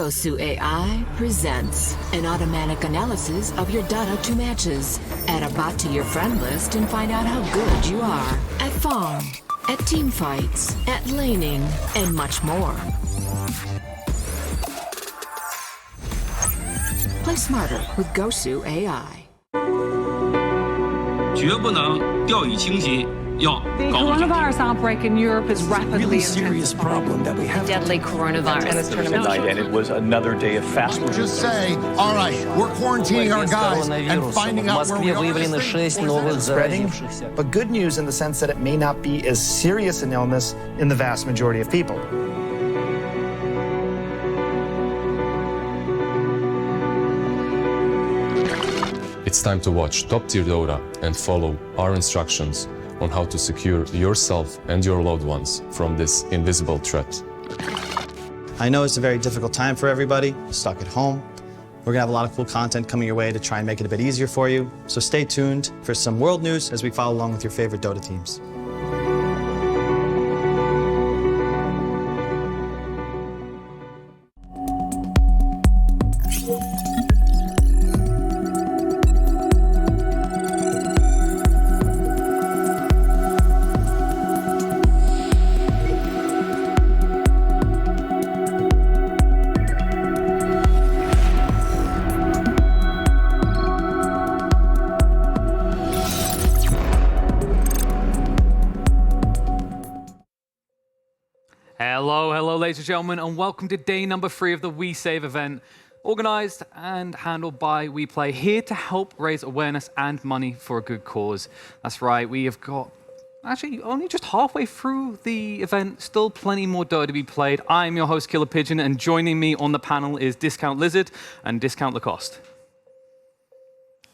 Gosu AI presents an automatic analysis of your Dota 2 matches. Add a bot to your friend list and find out how good you are at farm, at team fights, at laning, and much more. Play smarter with Gosu AI. 绝不能掉以轻心，要 The 搞好 coronavirus outbreak in Europe is rapidly really serious problem that we have. Deadly coronavirus. Tonight, and it was another day of fast moving. Just say, all right, we're quarantining our guys and finding out where we are. Spreading, but good news in the sense that it may not be as serious an illness in the vast majority of people. It's time to watch top-tier Dota and follow our instructions on how to secure yourself and your loved ones from this invisible threat. I know it's a very difficult time for everybody, stuck at home. We're gonna have a lot of cool content coming your way to try and make it a bit easier for you. So stay tuned for some world news as we follow along with your favorite Dota teams. Hello, ladies and gentlemen, and welcome to day number 3 of the WeSave event, organized and handled by WePlay, here to help raise awareness and money for a good cause. That's right, we have got actually only just halfway through the event, still plenty more Dota to be played. I'm your host, Killer Pigeon, and joining me on the panel is Discount Lizard and Discount Lacoste.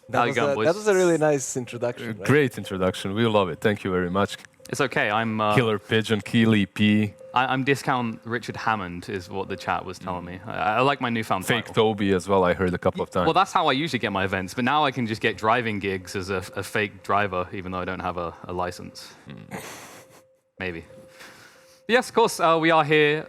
That was a really nice introduction. Right? Great introduction. We love it. Thank you very much. It's okay. I'm Killer Pigeon, Keely P. I'm Discount Richard Hammond, is what the chat was telling me. I like my newfound Fake title. Toby as well. I heard a couple of times. Well, that's how I usually get my events, but now I can just get driving gigs as a fake driver, even though I don't have a license. Maybe. But yes, of course, we are here,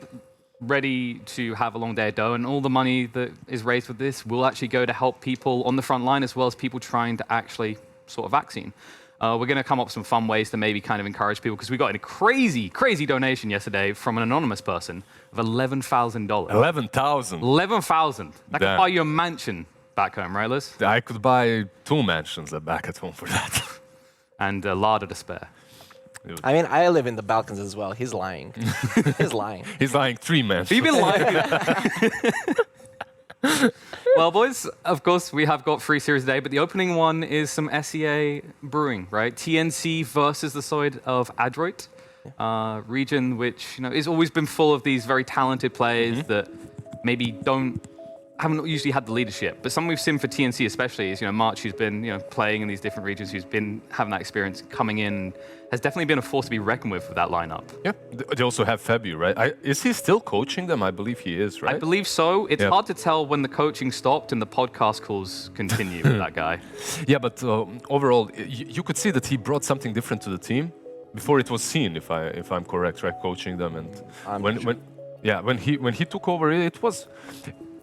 ready to have a long day of dough, and all the money that is raised with this will actually go to help people on the front line, as well as people trying to actually sort of vaccine. We're going to come up with some fun ways to maybe kind of encourage people, because we got a crazy, crazy donation yesterday from an anonymous person of $11,000. 11,000. 11,000. That could buy you a mansion back home, right, Liz? I could buy 2 mansions back at home for that. And a larder to spare. I mean, I live in the Balkans as well. He's lying. He's lying. He's lying 3 mansions. You've been lying. Well, boys, of course, we have got 3 series today, but the opening one is some SEA brewing, right? TNC versus the side of Androit, region which is always been full of these very talented players that maybe haven't usually had the leadership. But something we've seen for TNC especially is, March, who's been playing in these different regions, who's been having that experience coming in, has definitely been a force to be reckoned with that lineup. Yeah, they also have Fabu, right? Is he still coaching them? I believe he is, right? I believe so. It's hard to tell when the coaching stopped and the podcast calls continue with that guy. Yeah, but overall, you could see that he brought something different to the team before it was seen, if I'm correct, right? Coaching them, and when he took over, it was.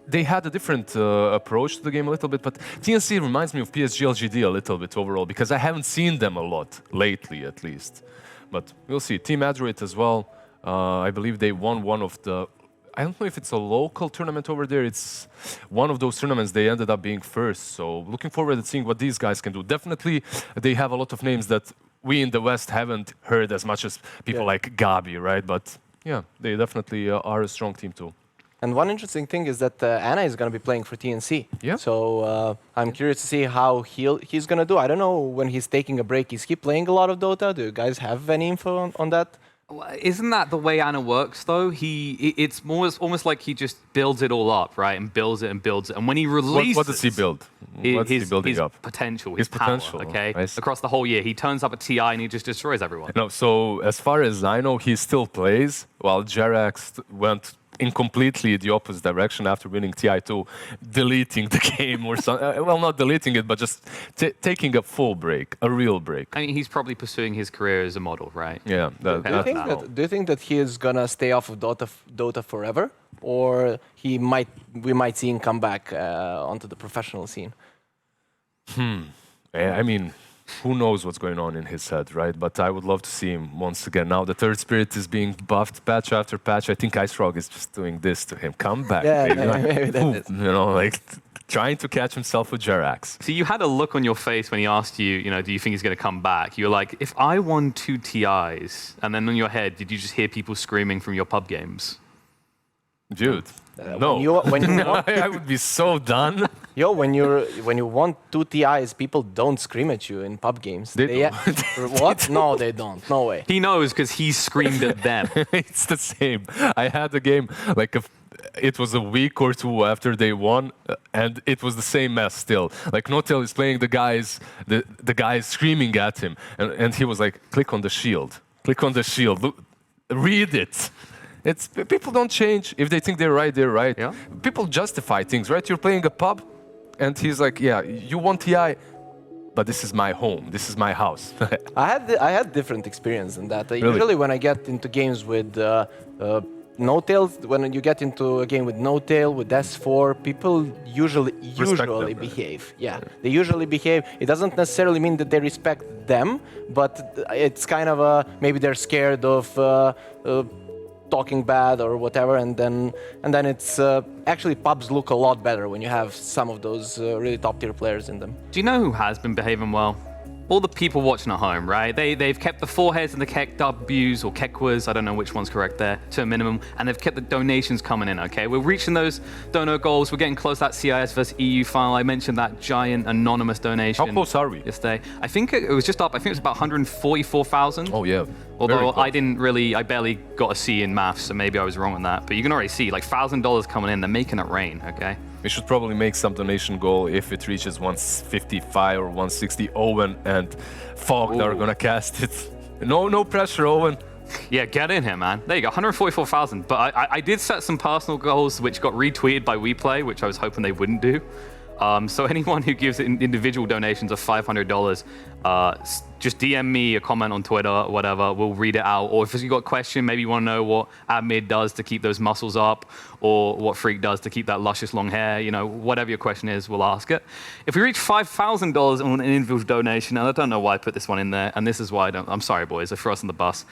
They had a different approach to the game a little bit, but TNC reminds me of PSG LGD a little bit overall, because I haven't seen them a lot lately, at least. But we'll see. Team Androit as well. I believe they won one of the. I don't know if it's a local tournament over there. It's one of those tournaments. They ended up being first. So looking forward to seeing what these guys can do. Definitely, they have a lot of names that we in the West haven't heard as much as people like Gabi, right? But yeah, they definitely are a strong team too. And one interesting thing is that Anna is going to be playing for TNC. Yeah. So I'm curious to see how he's going to do. I don't know when he's taking a break. Is he playing a lot of Dota? Do you guys have any info on that? Isn't that the way Anna works, though? It's almost like he just builds it all up, right? And builds it and builds it. And when he releases... What does he build? What's he building up? Potential, his power, potential, okay? Nice. Across the whole year. He turns up at TI and he just destroys everyone. No, so as far as I know, he still plays, while Jerax went in completely the opposite direction after winning TI2, deleting the game or something. Well, not deleting it, but just taking a full break, a real break. I mean, he's probably pursuing his career as a model, right? Yeah. Do you think that he is gonna stay off of Dota forever, or we might see him come back onto the professional scene? I mean, who knows what's going on in his head, right? But I would love to see him once again. Now the third spirit is being buffed patch after patch. I think Ice Frog is just doing this to him. Come back, yeah, baby. maybe that is. You know, like trying to catch himself with Jerax. So you had a look on your face when he asked you, do you think he's going to come back? You were like, if I won 2 TIs, and then in your head, did you just hear people screaming from your pub games? Dude, no. I would be so done. Yo, when you want 2 TIs, people don't scream at you in pub games. They what? No, they don't. No way. He knows because he screamed at them. It's the same. I had a game like it was a week or 2 after they won, and it was the same mess still. Like Notel is playing the guys screaming at him, and he was like, click on the shield. Click on the shield. Look, read it. It's people don't change. If they think they're right, they're right. Yeah. People justify things, right? You're playing a pub, and he's like, yeah, you want TI, but this is my home. This is my house. I had different experience than that. Really? Usually when I get into games with no-tail, when you get into a game with no-tail, with S4, people usually them, behave. Yeah, they usually behave. It doesn't necessarily mean that they respect them, but it's kind of maybe they're scared of talking bad or whatever, and then it's actually pubs look a lot better when you have some of those really top-tier players in them. Do you know who has been behaving well? All the people watching at home, right? They've kept the foreheads and the KEKWs or KEKWAs, I don't know which one's correct there, to a minimum, and they've kept the donations coming in, okay? We're reaching those donor goals. We're getting close to that CIS versus EU final. I mentioned that giant anonymous donation. How close are we? Yesterday. I think it was just up. I think it was about 144,000. Oh, yeah. Although I barely got a C in maths, so maybe I was wrong on that. But you can already see, like $1,000 coming in. They're making it rain, okay? We should probably make some donation goal if it reaches 155 or 160. Owen and Fogg are gonna cast it. No pressure, Owen. Yeah, get in here, man. There you go, 144,000. But I did set some personal goals which got retweeted by WePlay, which I was hoping they wouldn't do. So anyone who gives individual donations of $500, just DM me a comment on Twitter or whatever. We'll read it out. Or if you've got a question, maybe you want to know what Admid does to keep those muscles up, or what Freak does to keep that luscious long hair. Whatever your question is, we'll ask it. If we reach $5,000 on an individual donation, and I don't know why I put this one in there, and this is why I'm sorry, boys, I threw us on the bus.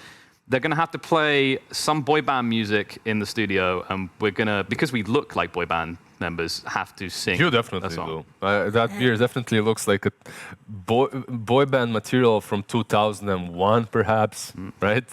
They're going to have to play some boy band music in the studio, and we're going to, because we look like boy band members, have to sing. You definitely do. That beer definitely looks like a boy band material from 2001, perhaps, right?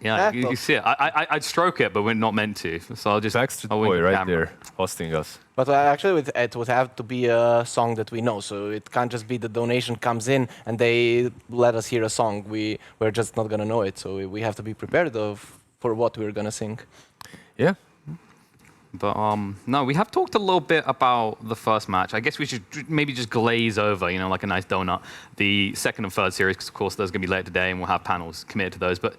Yeah, you see it. I'd stroke it, but we're not meant to. So I'll just... Backstreet Boy right there, hosting us. But actually, it would have to be a song that we know. So it can't just be the donation comes in and they let us hear a song. We're just not going to know it. So we have to be prepared for what we're going to sing. Yeah. But no, we have talked a little bit about the first match. I guess we should maybe just glaze over, like a nice donut, the second and third series, because of course those are going to be later today and we'll have panels committed to those. But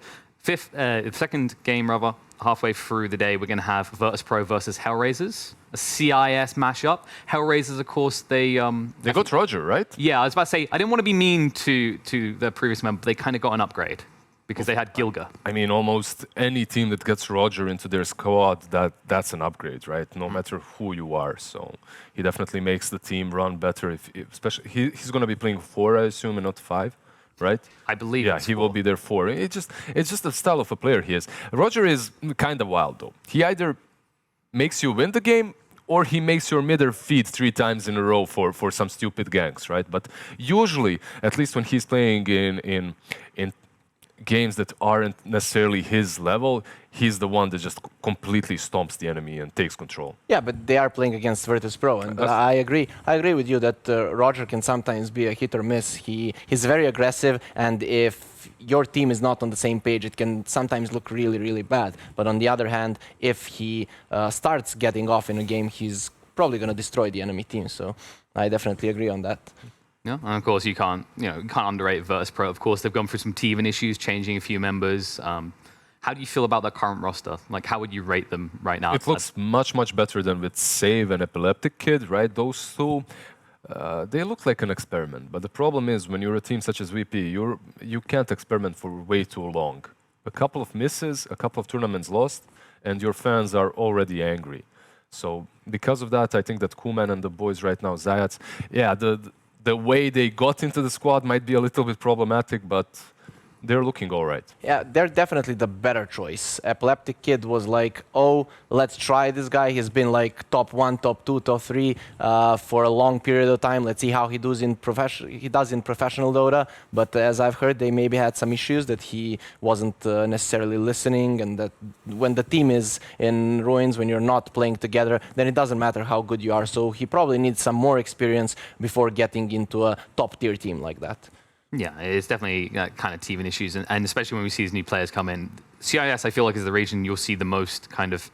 second game, rather, halfway through the day, we're going to have Virtus Pro versus Hellraisers, a CIS mashup. Hellraisers, of course, they got Roger, right? Yeah, I was about to say, I didn't want to be mean to the previous member, but they kind of got an upgrade because they had Gilga. I mean, almost any team that gets Roger into their squad, that's an upgrade, right? No matter who you are. So he definitely makes the team run better. Especially he's going to be playing 4, I assume, and not 5. Right? I believe. Yeah, he will be there 4. It's just the style of a player he is. Roger is kind of wild though. He either makes you win the game or he makes your midder feed 3 times in a row for some stupid ganks, right? But usually, at least when he's playing in games that aren't necessarily his level, he's the one that just completely stomps the enemy and takes control. Yeah, but they are playing against Virtus Pro, and I agree with you that Roger can sometimes be a hit or miss. He's very aggressive, and if your team is not on the same page, it can sometimes look really, really bad. But on the other hand, if he starts getting off in a game, he's probably going to destroy the enemy team. So I definitely agree on that. Yeah, and of course you can't underrate Virtus Pro. Of course, they've gone through some teething issues, changing a few members. How do you feel about the current roster? Like, how would you rate them right now? It looks much better than with Save and Epileptic Kid, right? Those two, they look like an experiment. But the problem is, when you're a team such as VP, you can't experiment for way too long. A couple of misses, a couple of tournaments lost, and your fans are already angry. So because of that, I think that Kuman and the boys right now, Zayats, yeah, the way they got into the squad might be a little bit problematic, but they're looking all right. Yeah, they're definitely the better choice. Epileptic Kid was like, oh, let's try this guy. He's been like top 1, top 2, top 3 for a long period of time. Let's see how he does in professional Dota. But as I've heard, they maybe had some issues that he wasn't necessarily listening, and that when the team is in ruins, when you're not playing together, then it doesn't matter how good you are. So he probably needs some more experience before getting into a top-tier team like that. Yeah, it's definitely kind of teething issues, and especially when we see these new players come in. CIS, I feel like, is the region you'll see the most kind of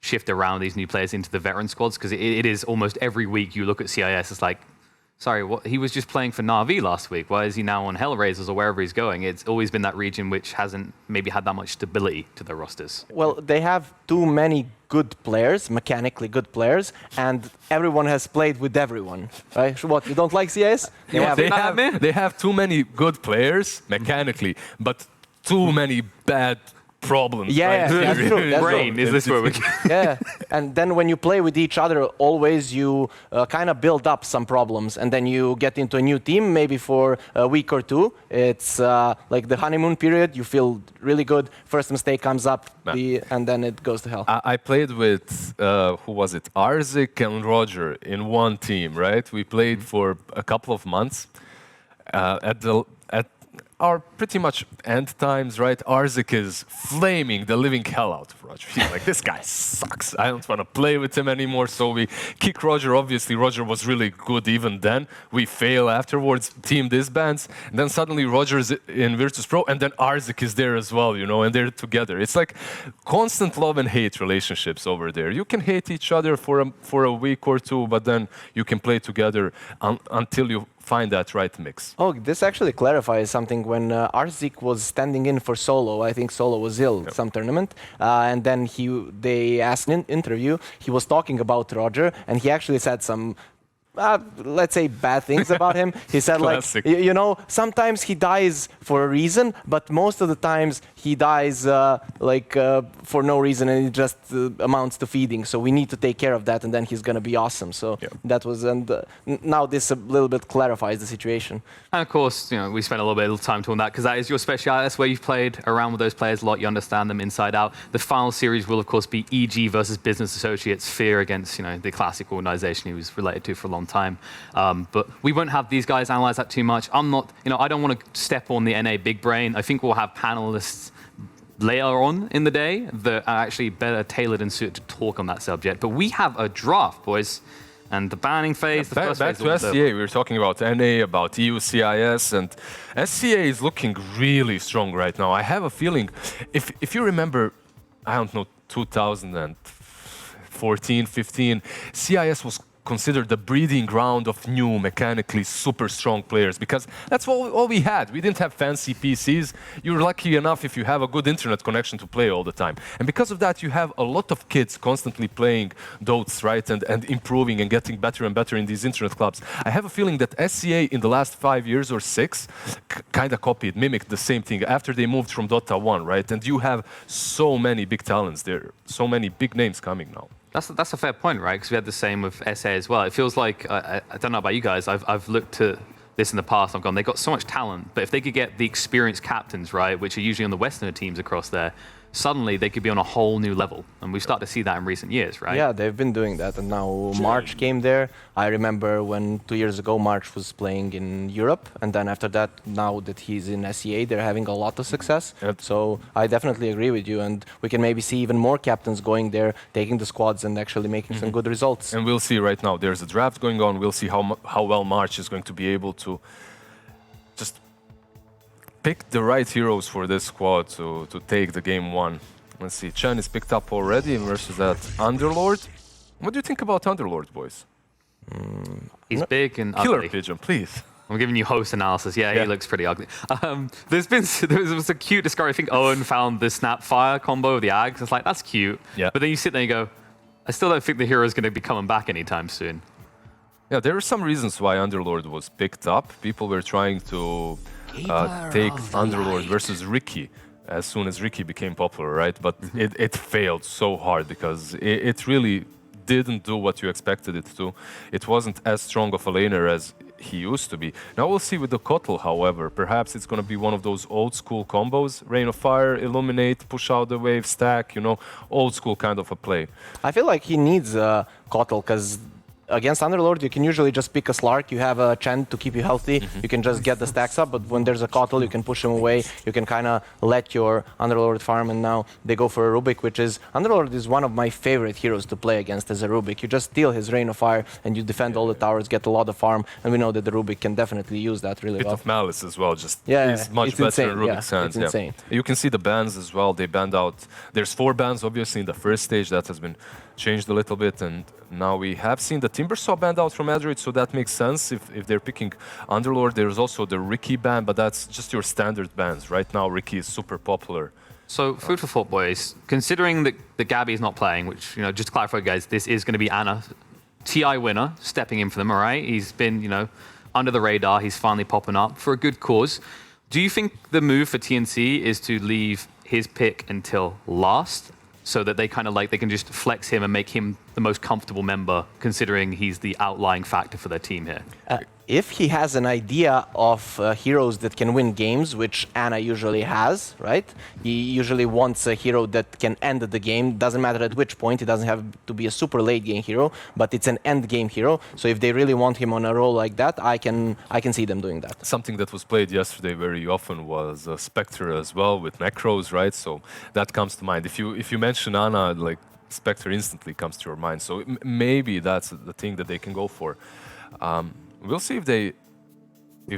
shift around these new players into the veteran squads, because it is almost every week you look at CIS, it's like, sorry, he was just playing for Na'Vi last week. Why is he now on Hellraisers or wherever he's going? It's always been that region which hasn't maybe had that much stability to their rosters. Well, they have too many good players, mechanically good players, and everyone has played with everyone. Right? What, you don't like CS? They have too many good players, mechanically, but too many bad problems. Yeah, right? that's true. That's Brain, true. is this where we Yeah, and then when you play with each other, always you kind of build up some problems, and then you get into a new team, maybe for a week or two. It's like the honeymoon period. You feel really good. First mistake comes up, and then it goes to hell. I played with, who was it? Arzik and Roger in one team, right? We played for a couple of months. At our pretty much end times, right? Arzik is flaming the living hell out of Roger. He's like, this guy sucks. I don't want to play with him anymore. So we kick Roger. Obviously, Roger was really good even then. We fail afterwards, team disbands. And then suddenly Roger's in Virtus Pro, and then Arzik is there as well, you know, and they're together. It's like constant love and hate relationships over there. You can hate each other for a week or two, but then you can play together until you find that right mix. Oh, this actually clarifies something. When Arzik was standing in for Solo, I think Solo was ill some tournament, and then they asked an interview. He was talking about Roger, and he actually said some, let's say, bad things about him. He said, like, you know, sometimes he dies for a reason, but most of the times he dies for no reason, and it just amounts to feeding. So we need to take care of that, and then he's gonna be awesome. So that was, and now this a little bit clarifies the situation. And of course, you know, we spent a little bit of time talking that, because that is your speciality. That's where you've played around with those players a lot. You understand them inside out. The final series will, of course, be EG versus Business Associates, Fear against, you know, the classic organization he was related to for a long time. But we won't have these guys analyze that too much. I'm not, you know, I don't want to step on the NA big brain. I think we'll have panelists later on in the day that are actually better tailored and suited to talk on that subject. But we have a draft, boys. And the banning phase, the first back phase. to SCA, we were talking about NA, about EU CIS, and SCA is looking really strong right now. I have a feeling, if you remember, I don't know, 2014, 15, CIS was considered the breeding ground of new, mechanically super strong players, because that's all we had. We didn't have fancy PCs. You're lucky enough if you have a good internet connection to play all the time. And because of that, you have a lot of kids constantly playing Dotes, right, and improving and getting better and better in these internet clubs. I have a feeling that SCA in the last 5 years or 6 kind of mimicked the same thing after they moved from Dota 1, right? And you have so many big talents there, so many big names coming now. That's a fair point, right? Because we had the same with SA as well. It feels like, I don't know about you guys, I've looked at this in the past, I've gone, they've got so much talent, but if they could get the experienced captains, right, which are usually on the Westerner teams across there, suddenly they could be on a whole new level. And we've started to see that in recent years, right? Yeah, they've been doing that. And now March came there. I remember when 2 years ago March was playing in Europe. And then after that, now that he's in SEA, they're having a lot of success. Yep. So I definitely agree with you. And we can maybe see even more captains going there, taking the squads and actually making some good results. And we'll see right now. There's a draft going on. We'll see how well March is going to be able to just pick the right heroes for this squad to take the game one. Let's see, Chen is picked up already versus that Underlord. What do you think about Underlord, boys? He's big and Killer ugly. Pigeon, please. I'm giving you host analysis. Yeah, he looks pretty ugly. There was a cute discovery. I think Owen found the Snapfire combo of the Ags. It's like, that's cute. Yeah. But then you sit there and you go, I still don't think the hero is going to be coming back anytime soon. Yeah, there are some reasons why Underlord was picked up. People were trying to take Underlord versus Ricky as soon as Ricky became popular, right? But it failed so hard because it really didn't do what you expected it to. It wasn't as strong of a laner as he used to be. Now we'll see with the Kotal, however. Perhaps it's going to be one of those old school combos. Rain of Fire, Illuminate, push out the wave, stack, you know, old school kind of a play. I feel like he needs Kotal because against Underlord, you can usually just pick a Slark. You have a Chen to keep you healthy. You can just get the stacks up. But when there's a Kotal, you can push him away. You can kind of let your Underlord farm. And now they go for a Rubik, which is Underlord is one of my favorite heroes to play against as a Rubik. You just steal his Rain of Fire and you defend all the towers, get a lot of farm. And we know that the Rubik can definitely use that really well. Bit of Malice as well. Just is much better than Rubik's hands. It's insane. You can see the bans as well. They banned out. There's 4 bans obviously in the first stage. That has been changed a little bit, and now we have seen the Timbersaw banned out from Androit, so that makes sense if they're picking Underlord. There's also the Ricky ban, but that's just your standard bans. Right now, Ricky is super popular. So, food for thought, boys. Considering that Gabby is not playing, which, you know, just to clarify, guys, this is going to be Anna, TI winner, stepping in for them, all right? He's been, you know, under the radar. He's finally popping up for a good cause. Do you think the move for TNC is to leave his pick until last, so that they kind of like, they can just flex him and make him the most comfortable member, considering he's the outlying factor for their team here? If he has an idea of heroes that can win games, which Ana usually has, right? He usually wants a hero that can end the game. Doesn't matter at which point. It doesn't have to be a super late game hero, but it's an end game hero. So if they really want him on a role like that, I can see them doing that. Something that was played yesterday very often was Spectre as well with Necros, right? So that comes to mind. If you mention Ana, like Spectre instantly comes to your mind. So maybe that's the thing that they can go for. We'll see if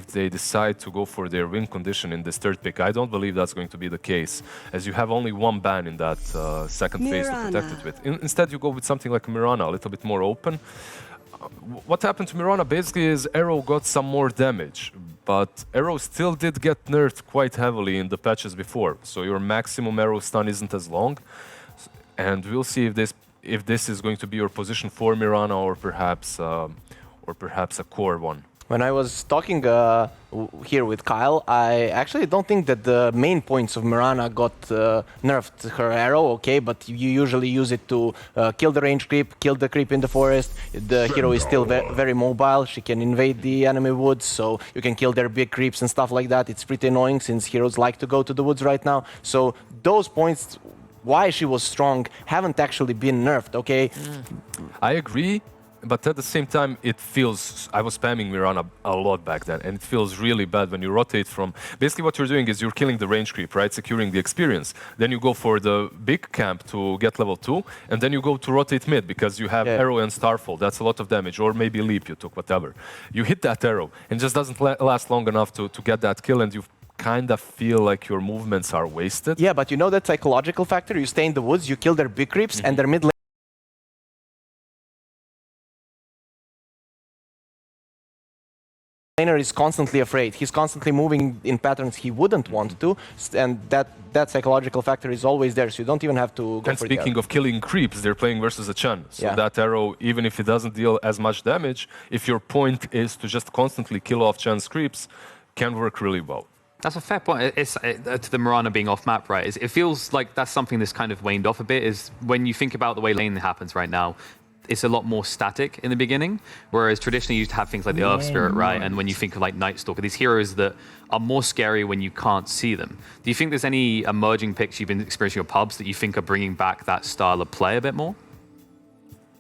they decide to go for their win condition in this third pick. I don't believe that's going to be the case, as you have only 1 ban in that second phase to protect it with. Instead, you go with something like Mirana, a little bit more open. What happened to Mirana basically is Arrow got some more damage, but Arrow still did get nerfed quite heavily in the patches before, so your maximum Arrow stun isn't as long. And we'll see if this is going to be your position for Mirana, or perhaps a core one. When I was talking here with Kyle, I actually don't think that the main points of Mirana got nerfed. Her arrow, okay, but you usually use it to kill the range creep, kill the creep in the forest. The hero is still very mobile. She can invade the enemy woods, so you can kill their big creeps and stuff like that. It's pretty annoying since heroes like to go to the woods right now. So those points, why she was strong, haven't actually been nerfed, okay? I agree. But at the same time, it feels, I was spamming Mirana a lot back then, and it feels really bad when you rotate from, basically what you're doing is you're killing the range creep, right, securing the experience. Then you go for the big camp to get level 2, and then you go to rotate mid, because you have arrow and starfall, that's a lot of damage, or maybe leap you took, whatever. You hit that arrow, and it just doesn't last long enough to get that kill, and you kind of feel like your movements are wasted. Yeah, but you know that psychological factor? You stay in the woods, you kill their big creeps, and their mid lane laner is constantly afraid. He's constantly moving in patterns he wouldn't want to, and that psychological factor is always there, so you don't even have to go and for it. Speaking of killing creeps, they're playing versus a Chen. So that arrow, even if it doesn't deal as much damage, if your point is to just constantly kill off Chen's creeps, can work really well. That's a fair point. It's to the Mirana being off map, right? It feels like that's something that's kind of waned off a bit, is when you think about the way lane happens right now, it's a lot more static in the beginning, whereas traditionally you used to have things like the Earth Spirit, right? And when you think of like Night Stalker, these heroes that are more scary when you can't see them. Do you think there's any emerging picks you've been experiencing in your pubs that you think are bringing back that style of play a bit more?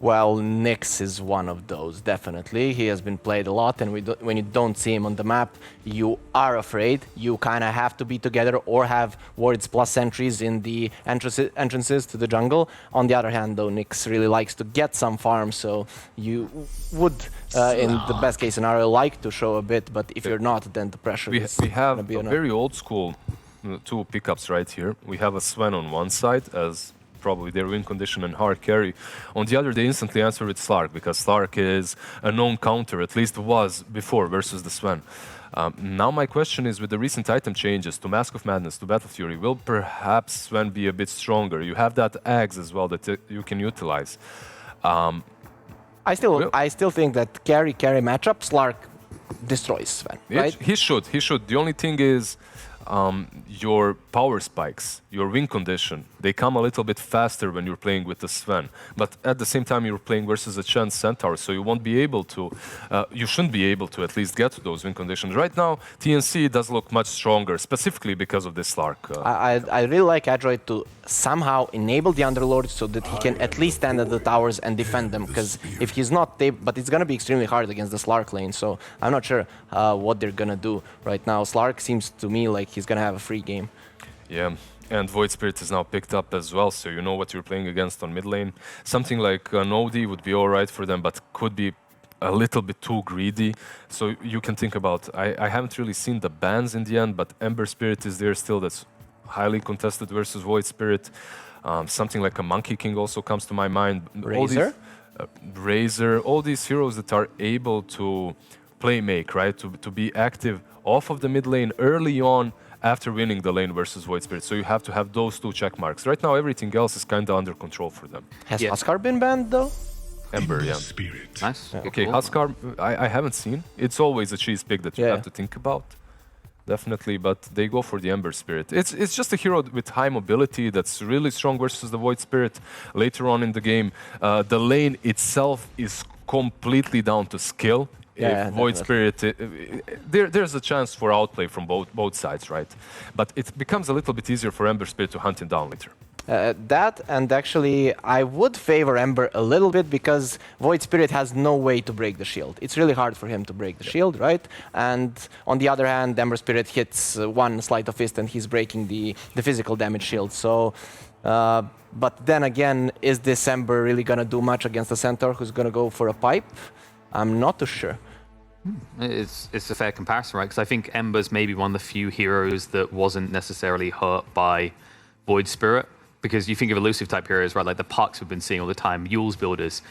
Well, Nyx is one of those, definitely. He has been played a lot, and when you don't see him on the map, you are afraid. You kind of have to be together or have wards plus sentries in the entrances to the jungle. On the other hand, though, Nyx really likes to get some farm, so you would, in the best case scenario, like to show a bit, but if you're not, then the pressure is We have be a very old school 2 pickups right here. We have a Sven on one side as probably their win condition and hard carry. On the other, they instantly answer with Slark, because Slark is a known counter, at least was before, versus the Sven. Now my question is, with the recent item changes to Mask of Madness, to Battle Fury, will perhaps Sven be a bit stronger? You have that Axe as well that you can utilize. I still think that carry matchup, Slark destroys Sven, right? He should. The only thing is your power spikes, your win condition, they come a little bit faster when you're playing with the Sven. But at the same time, you're playing versus a Chen Centaur, so you won't be able to, you shouldn't be able to at least get to those win conditions. Right now, TNC does look much stronger, specifically because of this Slark. I really like Androit to somehow enable the Underlord so that he can at least stand at the towers and defend them, because if he's not, but it's going to be extremely hard against the Slark lane, so I'm not sure what they're going to do right now. Slark seems to me like he's going to have a free game. Yeah, and Void Spirit is now picked up as well, so you know what you're playing against on mid lane. Something like Nodi would be alright for them, but could be a little bit too greedy. So you can think about, I haven't really seen the bans in the end, but Ember Spirit is there still, that's highly contested versus Void Spirit. Something like a Monkey King also comes to my mind. Razor? Razor, all these heroes that are able to play make, right? To be active off of the mid lane early on after winning the lane versus Void Spirit. So you have to have those two check marks. Right now, everything else is kind of under control for them. Has Huskar been banned, though? Ember, yeah. Nice. Okay, Cool. Huskar, I haven't seen. It's always a cheese pick that you have to think about. Definitely, but they go for the Ember Spirit. It's just a hero with high mobility that's really strong versus the Void Spirit later on in the game. The lane itself is completely down to skill. Yeah, if Void Spirit, there's a chance for outplay from both sides, right? But it becomes a little bit easier for Ember Spirit to hunt him down later. That, and actually I would favor Ember a little bit because Void Spirit has no way to break the shield. It's really hard for him to break the shield, right? And on the other hand, Ember Spirit hits one Sleight of Fist and he's breaking the physical damage shield. So, but then again, is this Ember really gonna do much against the Centaur who's gonna go for a pipe? I'm not too sure. It's a fair comparison, right? Because I think Ember's maybe one of the few heroes that wasn't necessarily hurt by Void Spirit. Because you think of elusive type heroes, right? Like the Pucks we've been seeing all the time, Yule's builders.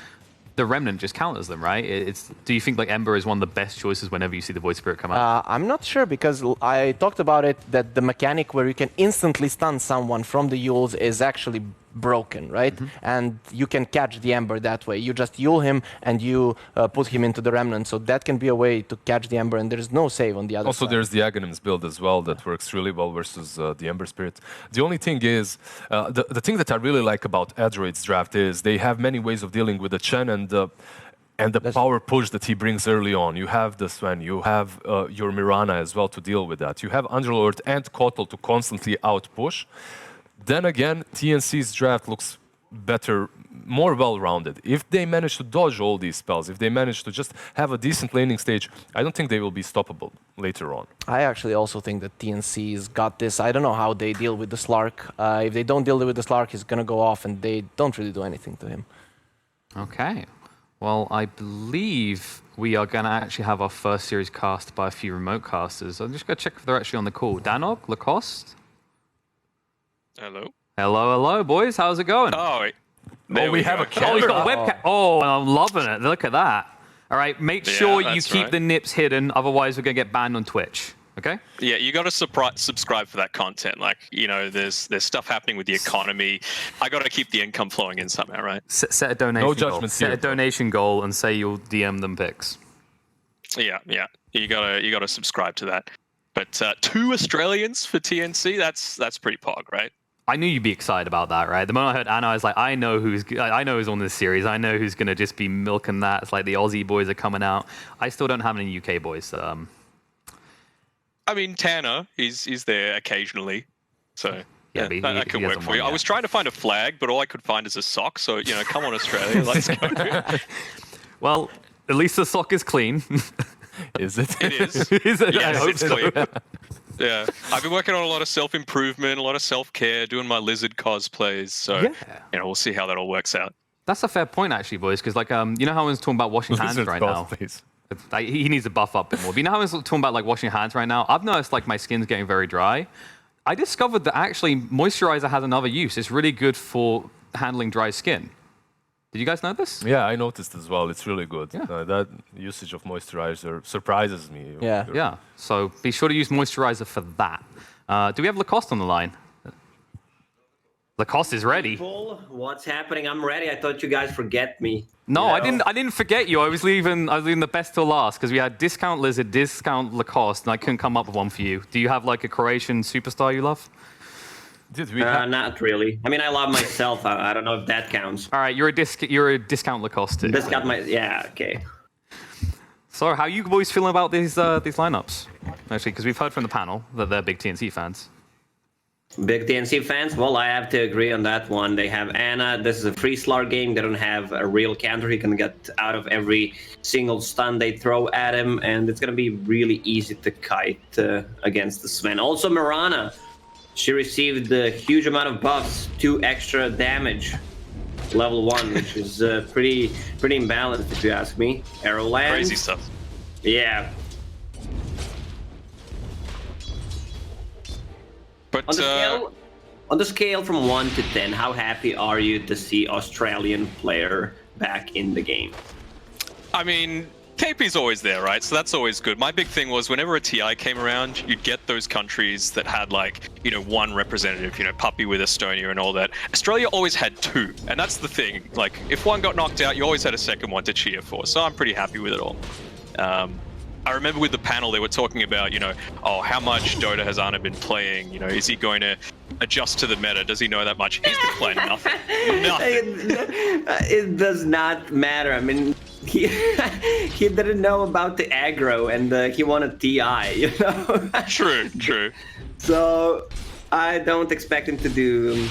The Remnant just counters them, right? Do you think like Ember is one of the best choices whenever you see the Void Spirit come out? I'm not sure because I talked about it that the mechanic where you can instantly stun someone from the Yules is actually broken, right? And you can catch the Ember that way. You just Yule him and you put him into the Remnant. So that can be a way to catch the Ember and there's no save on the other side. Also, there's the Aghanims build as well that works really well versus the Ember Spirit. The only thing is, the thing that I really like about Android's draft is they have many ways of dealing with the Chen and the power push that he brings early on. You have the Sven, you have your Mirana as well to deal with that. You have Underlord and Kotal to constantly outpush. Then again, TNC's draft looks better, more well-rounded. If they manage to dodge all these spells, if they manage to just have a decent laning stage, I don't think they will be stoppable later on. I actually also think that TNC's got this. I don't know how they deal with the Slark. If they don't deal with the Slark, he's going to go off and they don't really do anything to him. Okay. Well, I believe we are going to actually have our first series cast by a few remote casters. I'm just going to check if they're actually on the call. Danog, Lacoste? Hello. Hello, boys. How's it going? Oh, we have a camera. Oh, he's got a webcam. Oh, I'm loving it. Look at that. All right, make sure you keep the nips hidden. Otherwise, we're going to get banned on Twitch. Okay? Yeah, you got to subscribe for that content. Like, you know, there's stuff happening with the economy. I got to keep the income flowing in somehow, right? Set a donation goal. Set a donation goal and say you'll DM them pics. Yeah. You got to subscribe to that. But 2 Australians for TNC, that's pretty pog, right? I knew you'd be excited about that, right? The moment I heard Anna, I was like, I know who's on this series. I know who's going to just be milking that. It's like the Aussie boys are coming out. I still don't have any UK boys. I mean, Tanner is there occasionally, so yeah, that can work for you. I was trying to find a flag, but all I could find is a sock. So come on, Australia, let's go. Well, at least the sock is clean. Is it? It is. Is it? Yes, I hope it's so. clean. Yeah, I've been working on a lot of self-improvement, a lot of self-care, doing my lizard cosplays. So we'll see how that all works out. That's a fair point, actually, boys. Because like, you know how I was talking about washing hands right now. Like, he needs to buff up a bit more. But you know how I was talking about like washing hands right now? I've noticed like my skin's getting very dry. I discovered that actually moisturizer has another use. It's really good for handling dry skin. Did you guys know this? Yeah, I noticed as well. It's really good. Yeah. That usage of moisturizer surprises me. Yeah. So be sure to use moisturizer for that. Do we have Lacoste on the line? Lacoste is ready. People, what's happening? I'm ready. I thought you guys forget me. No, I didn't forget you. I was leaving the best till last because we had discount Lizard, discount Lacoste, and I couldn't come up with one for you. Do you have like a Croatian superstar you love? Did we? Not really. I mean, I love myself. I don't know if that counts. All right, you're a discount Lacoste. Discount yeah, okay. So, how are you boys feeling about these lineups? Actually, because we've heard from the panel that they're big TNC fans. Big TNC fans? Well, I have to agree on that one. They have Anna. This is a free Slark game. They don't have a real counter. He can get out of every single stun they throw at him, and it's going to be really easy to kite against the Sven. Also, Mirana. She received a huge amount of buffs, 2 extra damage, level 1, which is pretty imbalanced if you ask me. Arrow lands. Crazy stuff. Yeah. But on the scale from 1 to 10, how happy are you to see Australian player back in the game? I mean, KP's always there, right? So that's always good. My big thing was whenever a TI came around, you'd get those countries that had like, you know, 1 representative, you know, Puppy with Estonia and all that. Australia always had 2. And that's the thing. Like, if one got knocked out, you always had a second one to cheer for. So I'm pretty happy with it all. I remember with the panel, they were talking about, you know, oh, how much Dota has Arna been playing? You know, is he going to adjust to the meta? Does he know that much? He's been playing nothing. It does not matter. I mean, he didn't know about the aggro, and he won a TI, you know? True. So I don't expect him to do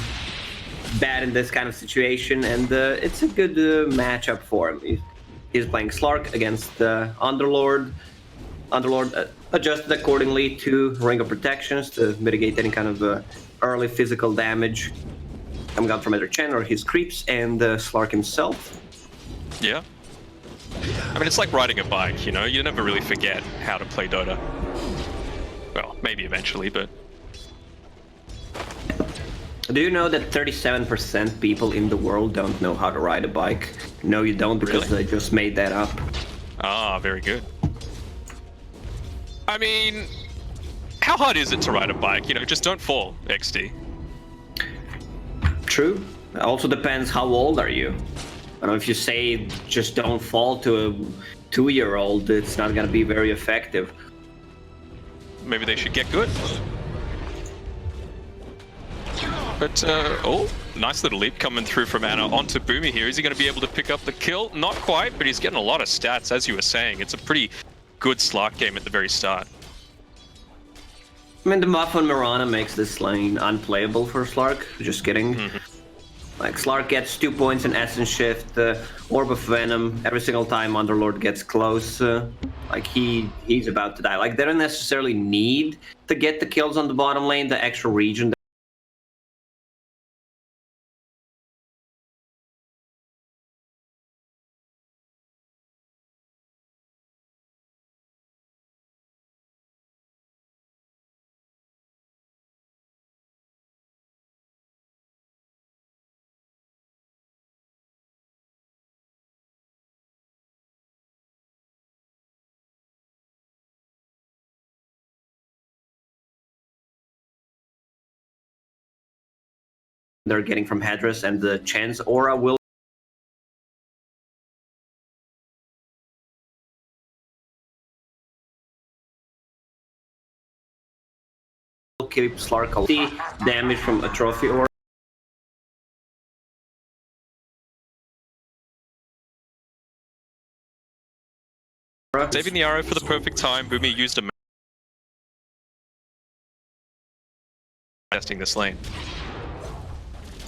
bad in this kind of situation, and it's a good matchup for him. He's playing Slark against Underlord. Underlord adjusted accordingly to Ring of Protections to mitigate any kind of early physical damage coming out from either Chen or his creeps, and Slark himself. Yeah. I mean, it's like riding a bike, you know? You never really forget how to play Dota. Well, maybe eventually, but... Do you know that 37% people in the world don't know how to ride a bike? No, you don't, because Really? I just made that up. Ah, very good. I mean, how hard is it to ride a bike? You know, just don't fall, XD. True. It also depends how old are you. I don't know, if you say just don't fall to a 2-year-old, it's not going to be very effective. Maybe they should get good. But, oh, nice little leap coming through from Anna onto Boomy here. Is he going to be able to pick up the kill? Not quite, but he's getting a lot of stats, as you were saying. It's a pretty good Slark game at the very start. I mean, the buff on Mirana makes this lane unplayable for Slark. Just kidding. Like, Slark gets 2 points in Essence Shift, Orb of Venom, every single time Underlord gets close. Like, he's about to die. Like, they don't necessarily need to get the kills on the bottom lane, the extra region. They're getting from Hadris, and the Chance Aura will keep Slark damage from a Trophy Aura. Saving the arrow for the perfect time. Boomy used a testing this lane.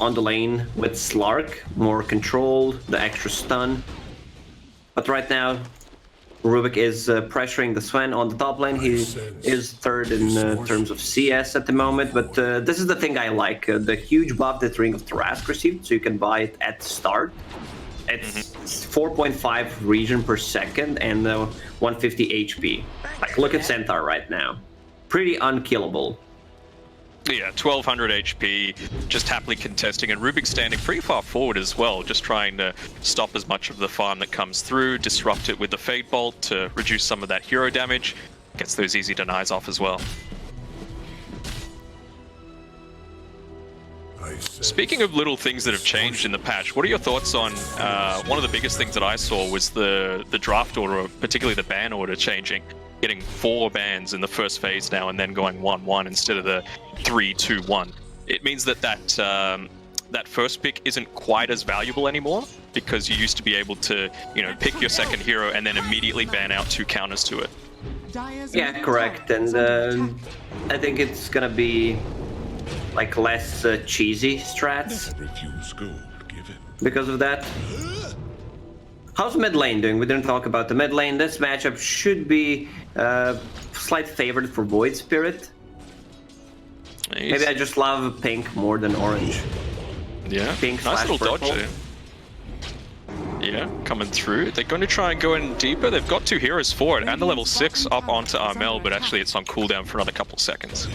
On the lane with Slark, more controlled, the extra stun. But right now, Rubik is pressuring the Sven on the top lane. He is third in terms of CS at the moment, but this is the thing I like. The huge buff that Ring of Tarrasque received, so you can buy it at the start. It's 4.5 region per second and 150 HP. Like, look at Centaur right now. Pretty unkillable. Yeah, 1200 HP, just happily contesting, and Rubik standing pretty far forward as well, just trying to stop as much of the farm that comes through, disrupt it with the Fade Bolt to reduce some of that hero damage, gets those easy denies off as well. Speaking of little things that have changed in the patch, what are your thoughts on one of the biggest things that I saw was the draft order, particularly the ban order changing, getting 4 bans in the first phase now and then going 1-1 instead of the 3-2-1. It means that that first pick isn't quite as valuable anymore because you used to be able to, you know, pick your second hero and then immediately ban out 2 counters to it. Yeah, correct. And I think it's gonna be like less cheesy strats because of that. How's mid lane doing? We didn't talk about the mid lane. This matchup should be slight favorite for Void Spirit. Maybe I just love pink more than orange. Yeah, pink nice little purple. dodge there. Yeah, coming through. They're going to try and go in deeper. They've got 2 heroes for it, and the level 6 up onto Armel, but actually it's on cooldown for another couple seconds.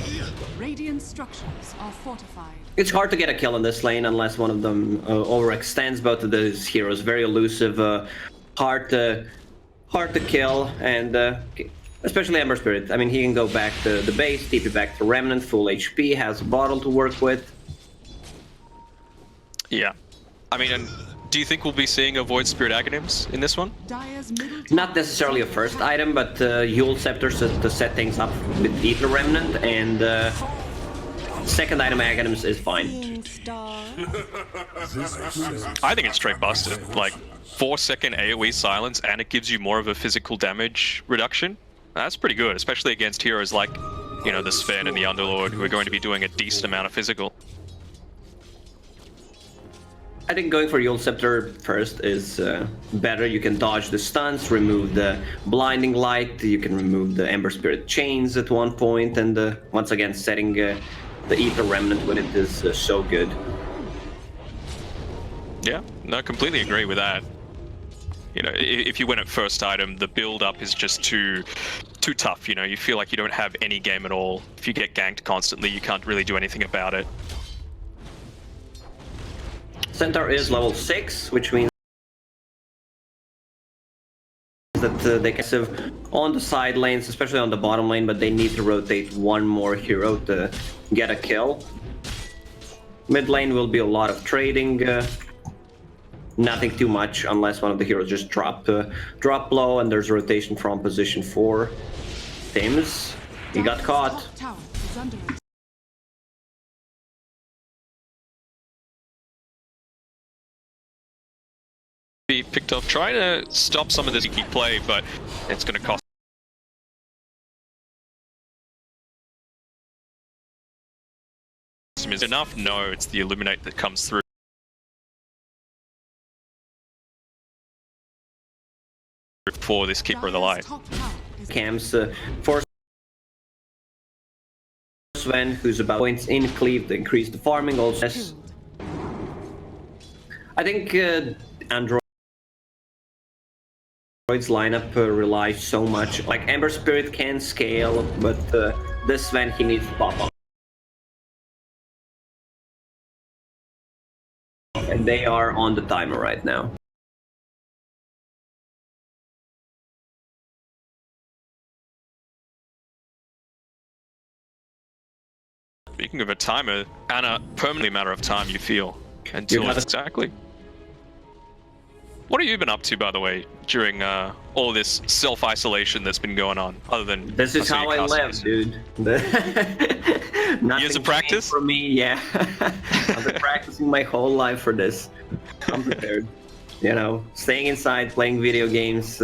Radiant structures are fortified. It's hard to get a kill in this lane unless one of them overextends. Both of those heroes very elusive, hard to kill, and especially Ember Spirit. I mean, he can go back to the base, TP back to Remnant, full HP, has a bottle to work with. Yeah, I mean, and do you think we'll be seeing a Void Spirit Aghanims in this one? Not necessarily a first item, but Yule Scepter to set things up with Ether Remnant, and second item Aghanims is fine. I think it's straight busted. Like 4-second AoE silence, and it gives you more of a physical damage reduction. That's pretty good, especially against heroes like, you know, the Sven and the Underlord, who are going to be doing a decent amount of physical. I think going for Yule Scepter first is better. You can dodge the stuns, remove the blinding light, you can remove the Ember Spirit chains at one point, and once again setting the Ether Remnant with it is so good. Yeah, no, completely agree with that. You know, if you win at first item, the build-up is just too tough, you know? You feel like you don't have any game at all. If you get ganked constantly, you can't really do anything about it. Centaur is level 6, which means that they can save on the side lanes, especially on the bottom lane, but they need to rotate one more hero to get a kill. Mid lane will be a lot of trading, nothing too much unless one of the heroes just drop low, and there's a rotation from position 4. Tims, he got caught. Be picked up, trying to stop some of this geeky play, but it's going to cost him. Is enough? No, it's the Illuminate that comes through. For this Keeper of the Light. Camps for Sven, who's about points in Cleave to increase the farming also. I think Androit's lineup relies so much. Like Ember Spirit can scale, but this Sven he needs to pop up. And they are on the timer right now. Speaking of a timer, Anna, permanently a matter of time you feel until it's exactly. What have you been up to, by the way, during all this self-isolation that's been going on, other than... This is how I live, dude. Years of practice? For me, yeah. I've been practicing my whole life for this. I'm prepared. You know, staying inside, playing video games.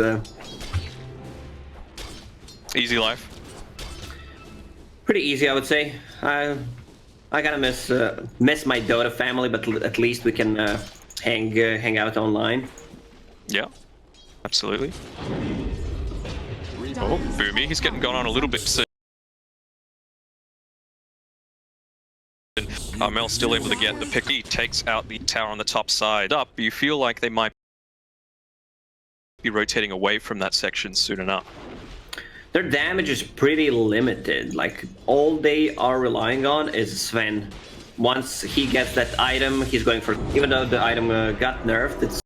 Easy life? Pretty easy, I would say. I kind of miss my Dota family, but at least we can hang out online. Yeah, absolutely. Oh, Boomy, he's getting gone on a little bit soon. Armel's still able to get the pick. He takes out the tower on the top side. Up, you feel like they might be rotating away from that section soon enough. Their damage is pretty limited. Like, all they are relying on is Sven. Once he gets that item, he's going for... Even though the item got nerfed, it's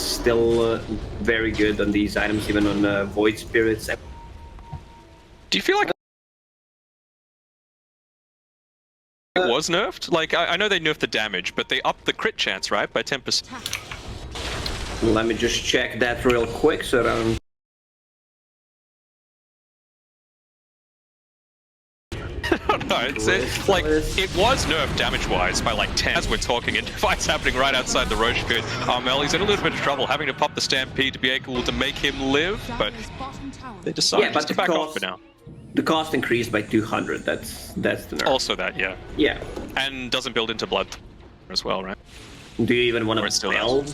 still very good on these items, even on Void Spirits. Do you feel like it was nerfed? Like, I know they nerfed the damage, but they upped the crit chance, right? By 10%. Let me just check that real quick, so around... No, it's like, it was nerfed damage-wise by like 10 as we're talking, and fights happening right outside the Roche pit. Armel's in a little bit of trouble, having to pop the Stampede to be able to make him live, but they decided just to back off for now. The cost increased by 200, that's the nerf. Also that, yeah. Yeah. And doesn't build into Blood as well, right? Do you even want to build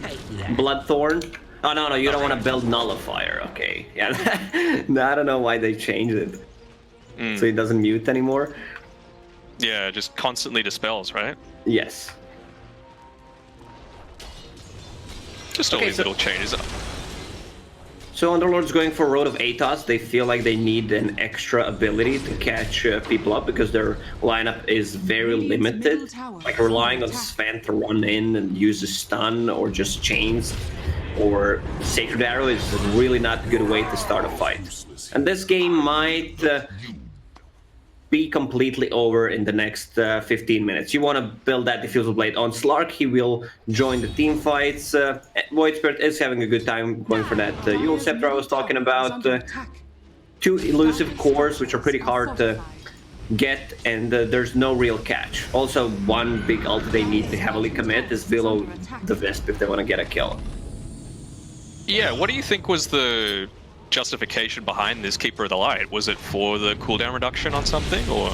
Bloodthorn? Oh, no, you don't want to build Nullifier, okay. Yeah, no, I don't know why they changed it. So it doesn't mute anymore. Yeah, just constantly dispels, right? Yes. Just all these little changes. So Underlord's going for Road of Atos. They feel like they need an extra ability to catch people up because their lineup is very limited. Like relying on Sven to run in and use a stun or just chains or Sacred Arrow is really not a good way to start a fight. And this game might be completely over in the next 15 minutes. You want to build that Diffusal Blade on Slark, he will join the team fights. Void Spirit is having a good time going for that Yule Scepter I was talking about. 2 elusive cores, which are pretty hard to get, and there's no real catch. Also, one big ult they need to heavily commit is Willow the Wisp if they want to get a kill. Yeah, what do you think was the justification behind this Keeper of the Light? Was it for the cooldown reduction on something, or...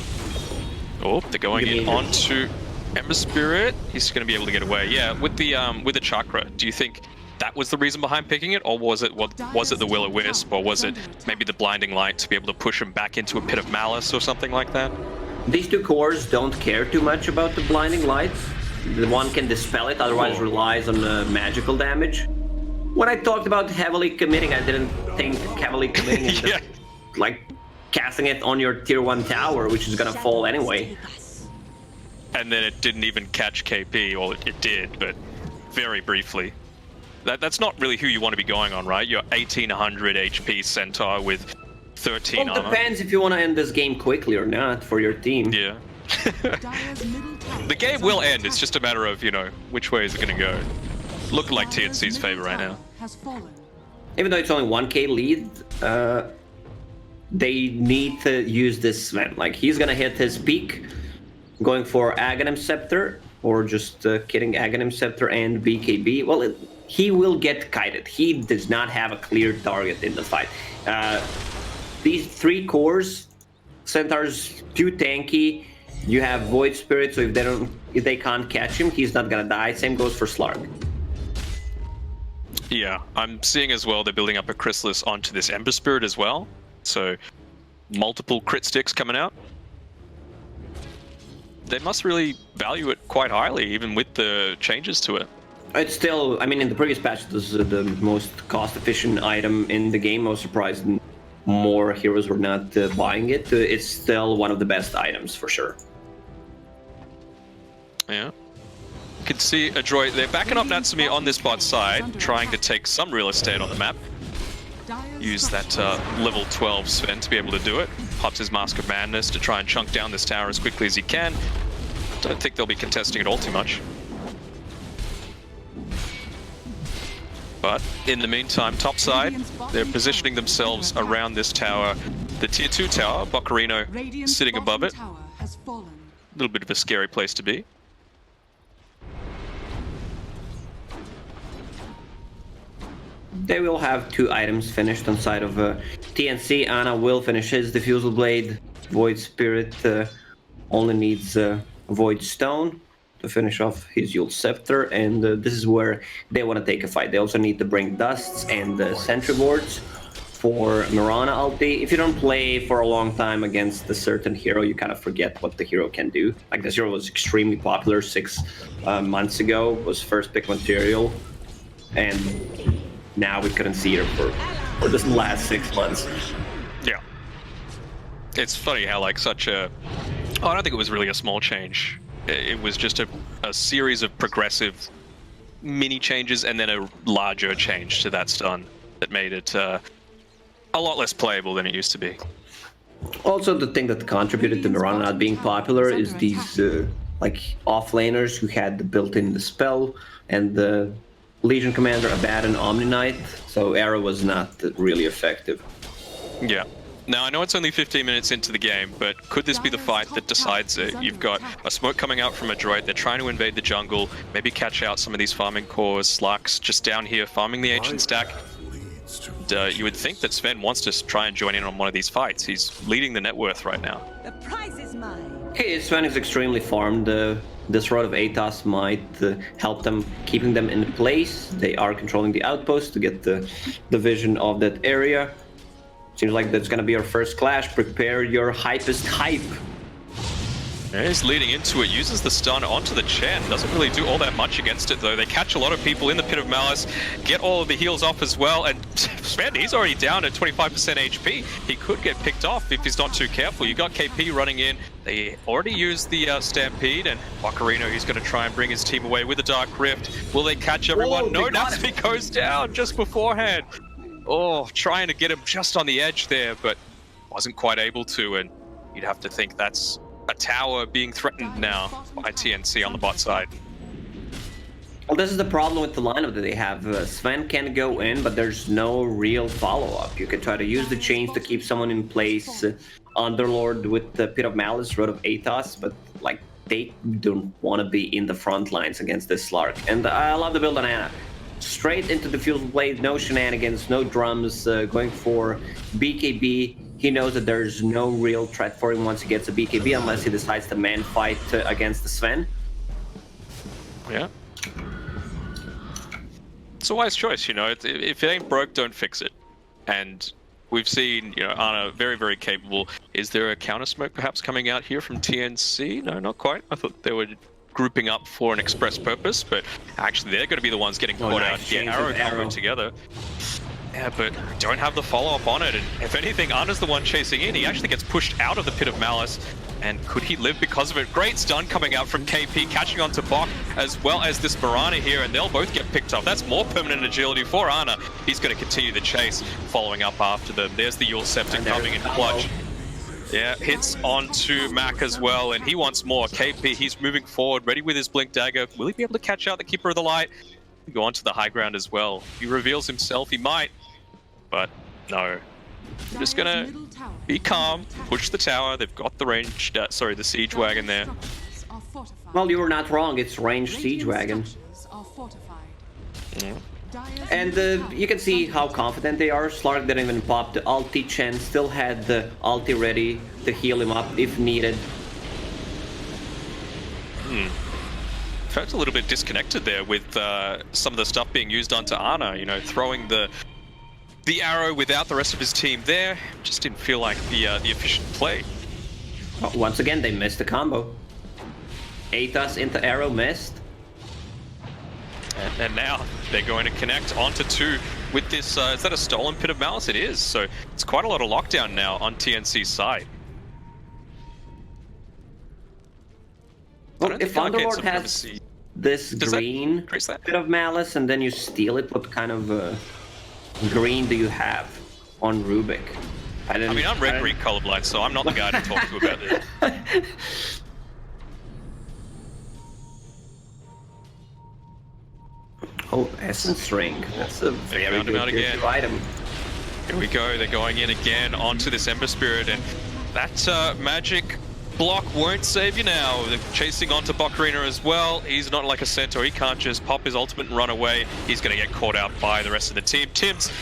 Oh, they're going in onto Ember Spirit. He's going to be able to get away. Yeah, with the Chakra, do you think that was the reason behind picking it, or was it the Will-O-Wisp, or was it maybe the Blinding Light to be able to push him back into a Pit of Malice or something like that? These 2 cores don't care too much about the Blinding Light. The one can dispel it, otherwise relies on magical damage. When I talked about heavily committing, I didn't think heavily committing is just, like casting it on your tier 1 tower, which is gonna fall anyway. And then it didn't even catch KP, well it did, but very briefly. That's not really who you want to be going on, right? You're 1800 HP Centaur with 13 armor. It depends if you want to end this game quickly or not for your team. Yeah. The game will end, it's just a matter of, you know, which way is it gonna go. Looking like TNC's favor right now. Even though it's only 1k lead, they need to use this Sven. Like, he's gonna hit his peak, going for Aghanim Scepter, or just kidding, Aghanim Scepter and BKB. Well, he will get kited. He does not have a clear target in the fight. These 3 cores, Centaur's too tanky. You have Void Spirit, so if they can't catch him, he's not gonna die. Same goes for Slark. Yeah, I'm seeing as well they're building up a Chrysalis onto this Ember Spirit as well. So, multiple crit sticks coming out. They must really value it quite highly, even with the changes to it. It's still, I mean, in the previous patch, this is the most cost-efficient item in the game. I was surprised more heroes were not buying it. It's still one of the best items, for sure. Yeah. You can see Androit, they're backing up Natsumi on this bot side, trying to take some real estate on the map. Use that level 12 Sven to be able to do it. Pops his Mask of Madness to try and chunk down this tower as quickly as he can. Don't think they'll be contesting it all too much. But in the meantime, top side, they're positioning themselves around this tower. The tier 2 tower, Boccarino sitting above it. A little bit of a scary place to be. They will have 2 items finished on side of TNC. Ana will finish his Diffusal Blade. Void Spirit only needs Void Stone to finish off his Yule Scepter, and this is where they want to take a fight. They also need to bring Dusts and Sentry Wards for Mirana ulti. If you don't play for a long time against a certain hero, you kind of forget what the hero can do. Like, this hero was extremely popular 6 months ago, was first pick material, and now we couldn't see her for the last 6 months. Yeah. It's funny how like such a... Oh, I don't think it was really a small change. It was just a series of progressive mini changes and then a larger change to that stun that made it a lot less playable than it used to be. Also, the thing that contributed to Mirana not being popular is these like offlaners who had the built-in spell and the Legion Commander Abaddon Omni Knight, so Arrow was not really effective. Yeah. Now, I know it's only 15 minutes into the game, but could this be the fight that decides it? You've got a smoke coming out from Androit, they're trying to invade the jungle, maybe catch out some of these farming cores, Slux just down here farming the ancient stack. And, you would think that Sven wants to try and join in on one of these fights. He's leading the net worth right now. The prize is mine. Hey, Sven is extremely farmed. This Rod of Atos might help them, keeping them in place. They are controlling the outpost to get the vision of that area. Seems like that's gonna be our first clash. Prepare your hypest hype. Yeah, he's leading into it, uses the stun onto the Chen. Doesn't really do all that much against it though. They catch a lot of people in the Pit of Malice, get all of the heals off as well, and Sven, he's already down at 25% HP. He could get picked off if he's not too careful. You got KP running in. They already used the Stampede, and Ocarina, he's going to try and bring his team away with the Dark Rift. Will they catch everyone? Whoa, no, Natsume goes down just beforehand. Oh, trying to get him just on the edge there, but wasn't quite able to, and you'd have to think that's a tower being threatened now by TNC on the bot side. Well, this is the problem with the lineup that they have. Sven can go in, but there's no real follow-up. You can try to use the chains to keep someone in place. Underlord with the Pit of Malice, Rod of Atos, but like they don't want to be in the front lines against this Slark. And I love the build on Ana. Straight into the Fusion Blade, no shenanigans, no drums, going for BKB. He knows that there's no real threat for him once he gets a BKB, unless he decides to man fight against the Sven. Yeah. It's a wise choice, you know. If it ain't broke, don't fix it. And we've seen, you know, Ana very, very capable. Is there a counter smoke perhaps coming out here from TNC? No, not quite. I thought they were grouping up for an express purpose, but actually they're going to be the ones getting caught out. Yeah, Arrow combo together. Yeah, but don't have the follow-up on it, and if anything, Ana's the one chasing in. He actually gets pushed out of the Pit of Malice, and could he live because of it? Great stun coming out from KP, catching on to Bok, as well as this Mirana here, and they'll both get picked up. That's more permanent agility for Ana. He's going to continue the chase, following up after them. There's the Yule Scepter coming in clutch. Yeah, hits onto Mac as well, and he wants more. KP, he's moving forward, ready with his Blink Dagger. Will he be able to catch out the Keeper of the Light? Go onto the high ground as well. He reveals himself, he might, but no. I'm just gonna be calm, push the tower. They've got the ranged, the siege wagon there. Well, you were not wrong. It's ranged siege wagon. Yeah. And you can see how confident they are. Slark didn't even pop the ulti. Chen still had the ulti ready to heal him up if needed. Felt a little bit disconnected there with some of the stuff being used onto Ana. You know, throwing the arrow without the rest of his team there. Just didn't feel like the efficient play. Well, once again, they missed the combo. Atos into arrow missed. And now they're going to connect onto 2 with this, is that a stolen Pit of Malice? It is, so it's quite a lot of lockdown now on TNC's side. Well, if Underlord has this green Pit of Malice and then you steal it, what kind of green do you have on Rubik? I mean, I'm red green colorblind, so I'm not the guy to talk to about this. Oh, Essence Ring. That's a very good item. Here we go. They're going in again onto this Ember Spirit, and that magic block won't save you now. They're chasing onto Bokarina as well. He's not like a Centaur. He can't just pop his ultimate and run away. He's going to get caught out by the rest of the team. Tim's,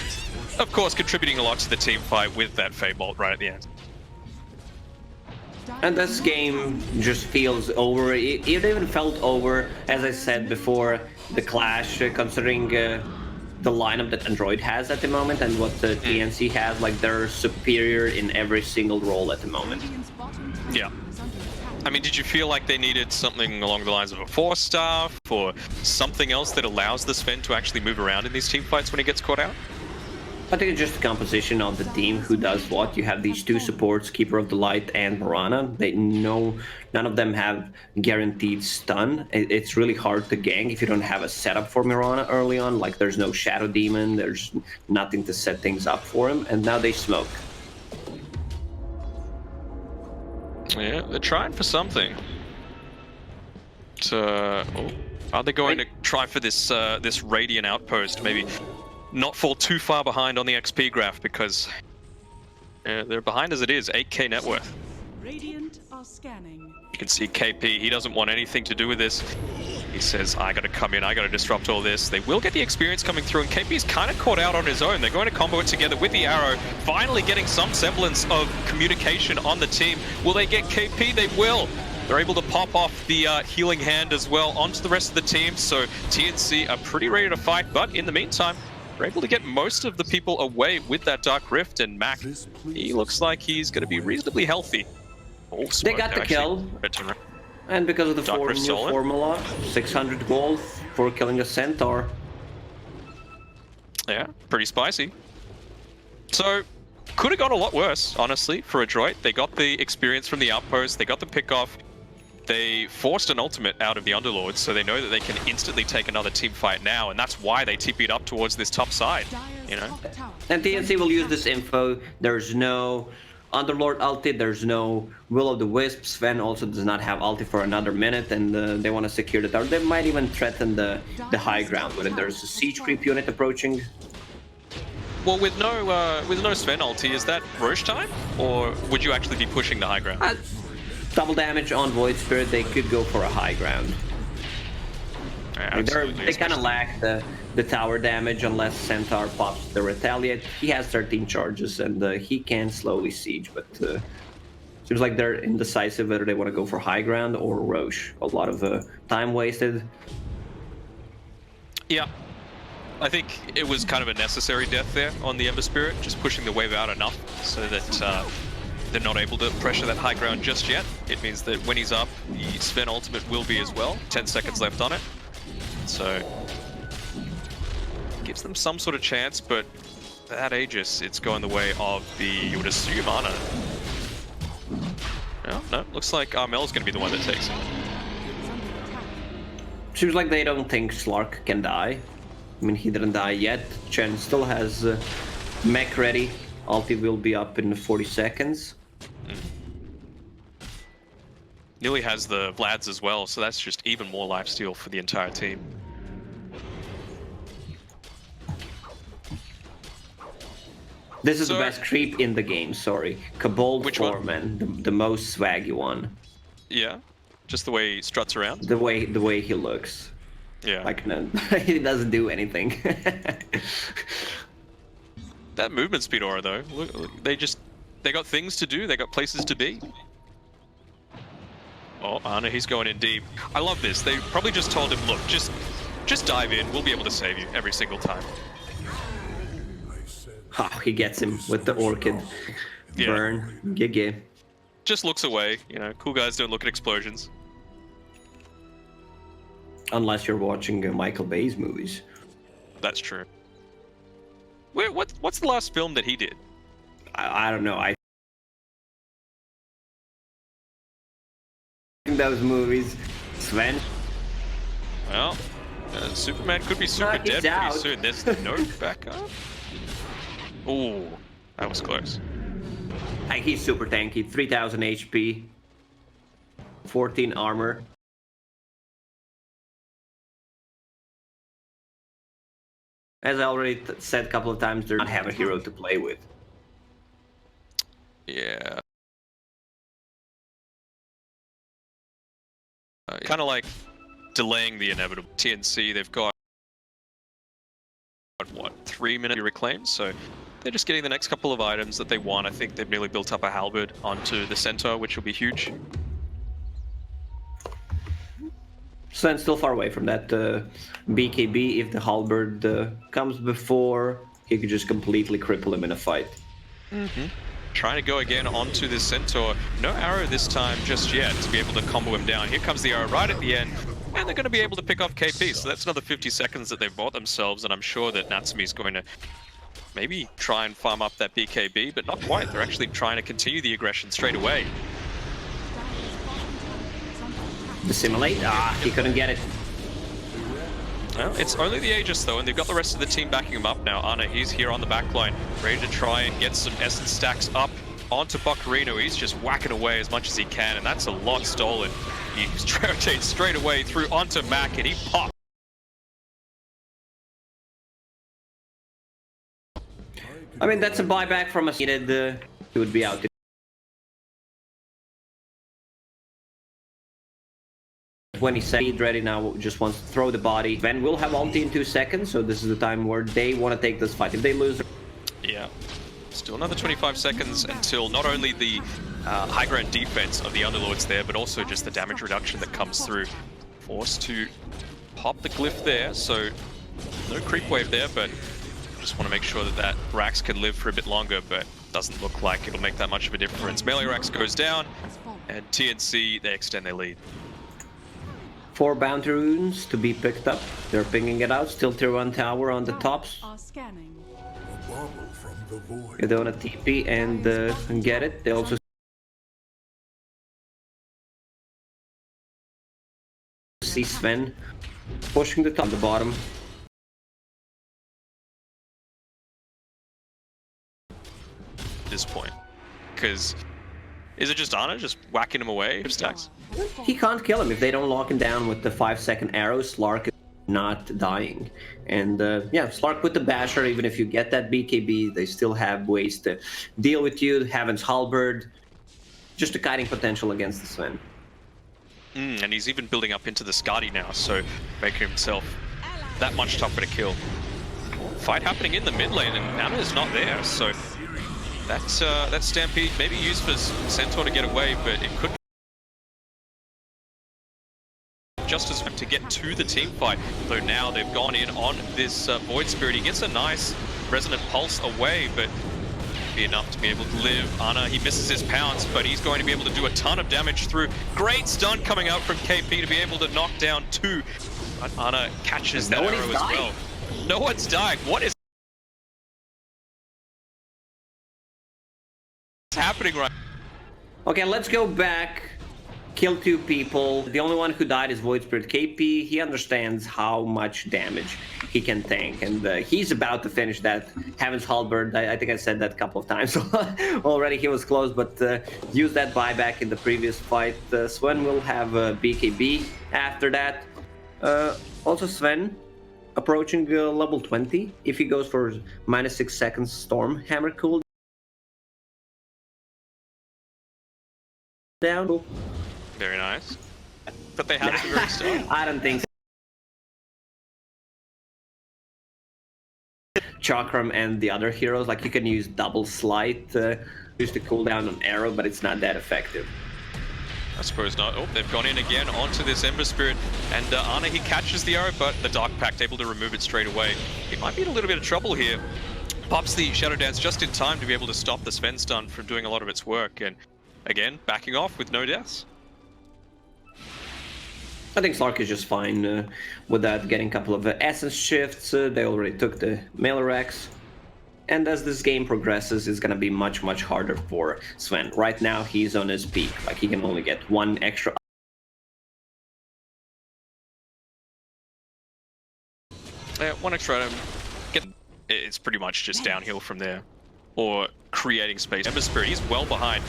of course, contributing a lot to the team fight with that Fate Bolt right at the end. And this game just feels over. It even felt over, as I said before, the clash, considering the lineup that Android has at the moment and what the TNC has. Like, they're superior in every single role at the moment. Yeah. I mean, did you feel like they needed something along the lines of a 4-star or something else that allows the Sven to actually move around in these team fights when he gets caught out? I think it's just the composition of the team who does what. You have these two supports, Keeper of the Light and Morana. They know none of them have guaranteed stun. It's really hard to gank if you don't have a setup for Morana early on. Like there's no Shadow Demon, there's nothing to set things up for him, and now they smoke. Yeah, they're trying for something. Are they going to try for this this Radiant outpost? Maybe not fall too far behind on the XP graph because they're behind as it is. 8k net worth. Radiant are scanning. You can see KP. He doesn't want anything to do with this. He says, "I got to come in. I got to disrupt all this." They will get the experience coming through, and KP's kind of caught out on his own. They're going to combo it together with the arrow, finally getting some semblance of communication on the team. Will they get KP? They will. They're able to pop off the healing hand as well onto the rest of the team. So TNC are pretty ready to fight, but in the meantime, they're able to get most of the people away with that Dark Rift, and Mac, he looks like he's going to be reasonably healthy. They got the kill. And because of the new formula, 600 gold for killing a Centaur. Yeah, pretty spicy. So, could have gone a lot worse, honestly, for Androit. They got the experience from the outpost, they got the pick-off, they forced an ultimate out of the Underlords, so they know that they can instantly take another team fight now, and that's why they TP'd up towards this top side, you know? And TNC will use this info. There's no Underlord ulti, there's no Will-o'-the-Wisp. Sven also does not have ulti for another minute, and they want to secure the tower. They might even threaten the high ground with it. There's a siege creep unit approaching. Well, with no Sven ulti, is that Roche time? Or would you actually be pushing the high ground? Double damage on Void Spirit, they could go for a high ground. Yeah, they kind of lack the tower damage unless Centaur pops the Retaliate. He has 13 charges and he can slowly siege, but seems like they're indecisive whether they want to go for high ground or Roche. A lot of time wasted. Yeah. I think it was kind of a necessary death there on the Ember Spirit, just pushing the wave out enough so that they're not able to pressure that high ground just yet. It means that when he's up, the Sven ultimate will be as well. 10 seconds left on it. So, gives them some sort of chance, but that Aegis, it's going the way of the, you would assume, Ana. No, looks like Armel's going to be the one that takes it. Seems like they don't think Slark can die. I mean, he didn't die yet. Chen still has mech ready. Ulti will be up in 40 seconds. Nearly has the Vlads as well, so that's just even more lifesteal for the entire team. This is the best creep in the game, sorry. Cabal Foreman, the most swaggy one. Yeah, just the way he struts around? The way he looks. Yeah. Like, no, he doesn't do anything. That movement speed aura though, look, they got things to do, they got places to be. Oh, Ana, he's going in deep. I love this. They probably just told him, look, just dive in, we'll be able to save you every single time. Oh, he gets him with the Orchid burn. Gigi. Just looks away, you know, cool guys don't look at explosions. Unless you're watching Michael Bay's movies. That's true. What's the last film that he did? I don't know. I think those movies, Sven. Well, Superman could be super dead pretty soon. There's no backup. Ooh, that was close. He's super tanky. 3000 HP, 14 armor. As I already said a couple of times, they don't have a hero to play with. Yeah. Kind of like delaying the inevitable. TNC, they've got, what, 3 minutes reclaimed, so they're just getting the next couple of items that they want. I think they've nearly built up a halberd onto the centaur, which will be huge. Sven's still far away from that BKB. If the halberd comes before, he could just completely cripple him in a fight. Mm-hmm. Trying to go again onto this Centaur. No arrow this time just yet to be able to combo him down. Here comes the arrow right at the end, and they're going to be able to pick off KP. So that's another 50 seconds that they've bought themselves, and I'm sure that Natsumi's going to maybe try and farm up that BKB, but not quite. They're actually trying to continue the aggression straight away. Dissimulate. He couldn't get it. Well, it's only the Aegis though, and they've got the rest of the team backing him up now. Ana, he's here on the back line, ready to try and get some essence stacks up onto Buccarino. He's just whacking away as much as he can, and that's a lot stolen. He rotates straight away through onto Mac, and he pops. I mean, that's a buyback from a needed. He would be out. 27 ready now, just wants to throw the body. Sven will have ulti in 2 seconds, so this is the time where they want to take this fight. If they lose... Yeah. Still another 25 seconds until not only the high ground defense of the Underlords there, but also just the damage reduction that comes through. Forced to pop the glyph there, so no creep wave there, but just want to make sure that that Rax can live for a bit longer, but doesn't look like it'll make that much of a difference. Melee Rax goes down, and TNC, they extend their lead. 4 bounty runes to be picked up. They're pinging it out. Still tier 1 tower on the tops. They want to TP and get it. They also see Sven pushing the top, the bottom. At this point, because is it just Ana just whacking him away? Stacks? He can't kill him if they don't lock him down with the 5-second arrow. Slark is not dying, and yeah, Slark with the basher. Even if you get that BKB, they still have ways to deal with you. Heaven's Halberd, just a kiting potential against the Sven. And he's even building up into the Skadi now, so making himself that much tougher to kill. Fight happening in the mid lane, and Ana is not there, so that Stampede maybe used for Centaur to get away, but it could just as to get to the team fight. Though now they've gone in on this Void Spirit. He gets a nice Resonant Pulse away, but be enough to be able to live. Ana, he misses his pounce, but he's going to be able to do a ton of damage through. Great stun coming out from KP to be able to knock down 2. But Ana catches that arrow as well. No one's dying. What is happening right? Okay, let's go back. Kill 2 people. The only one who died is Void Spirit. KP, he understands how much damage he can tank, and he's about to finish that Heaven's Halberd. I think I said that a couple of times already. He was close, but used that buyback in the previous fight. Sven will have BKB after that. Also, Sven approaching level 20. If he goes for -6 seconds Storm Hammer cooldown. Very nice. But they had it at the very start. I don't think so. Chakram and the other heroes, like you can use double slight just to cool down an arrow, but it's not that effective. I suppose not. Oh, they've gone in again onto this Ember Spirit, and Ana, he catches the arrow, but the Dark Pact able to remove it straight away. He might be in a little bit of trouble here. Pops the Shadow Dance just in time to be able to stop the Sven stun from doing a lot of its work, and again, backing off with no deaths. I think Slark is just fine with that, getting a couple of essence shifts. They already took the Mailorax. And as this game progresses, it's going to be much, much harder for Sven. Right now, he's on his peak. Like, he can only get 1 extra. Yeah, 1 extra item. It's pretty much just downhill from there. Or creating space. Ember Spirit, he's well behind.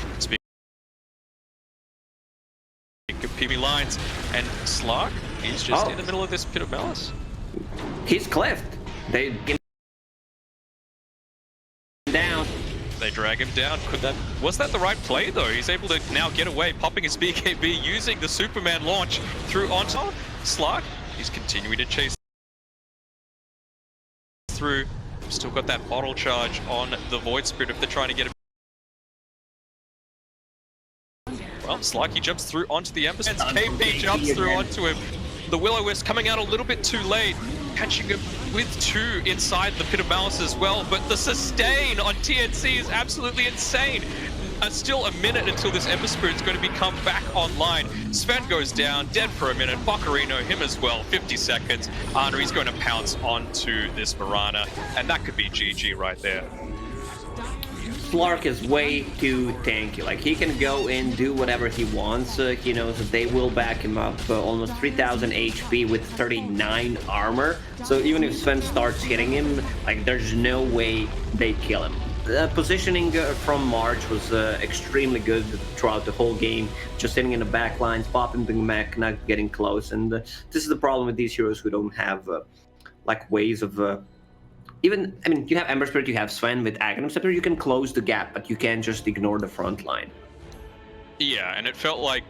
PB lines, and Slark, he's just in the middle of this pit of malice. He's cleft. They get down. They drag him down. Was that the right play though? He's able to now get away, popping his BKB, using the Superman launch through onto Slark. He's continuing to chase through. Still got that bottle charge on the Void Spirit if they're trying to get him. Well, Slarky jumps through onto the Ember. KP jumps through onto him. The Will-O-Wisp coming out a little bit too late. catching him with 2 inside the Pit of Malice as well, but the sustain on TNC is absolutely insane. Still a minute until this Ember Spirit's going to become back online. Sven goes down, dead for a minute. Boccarino, him as well, 50 seconds. Henri's going to pounce onto this Mirana, and that could be GG right there. Slark is way too tanky. Like, he can go in, do whatever he wants. He knows that they will back him up. Almost 3,000 HP with 39 armor. So even if Sven starts hitting him, like, there's no way they kill him. The positioning from March was extremely good throughout the whole game. Just sitting in the back lines, popping the mech, not getting close. And this is the problem with these heroes who don't have like ways of even. I mean, you have Ember Spirit, you have Sven with Aghanim Scepter. You can close the gap, but you can't just ignore the front line. Yeah, and it felt like by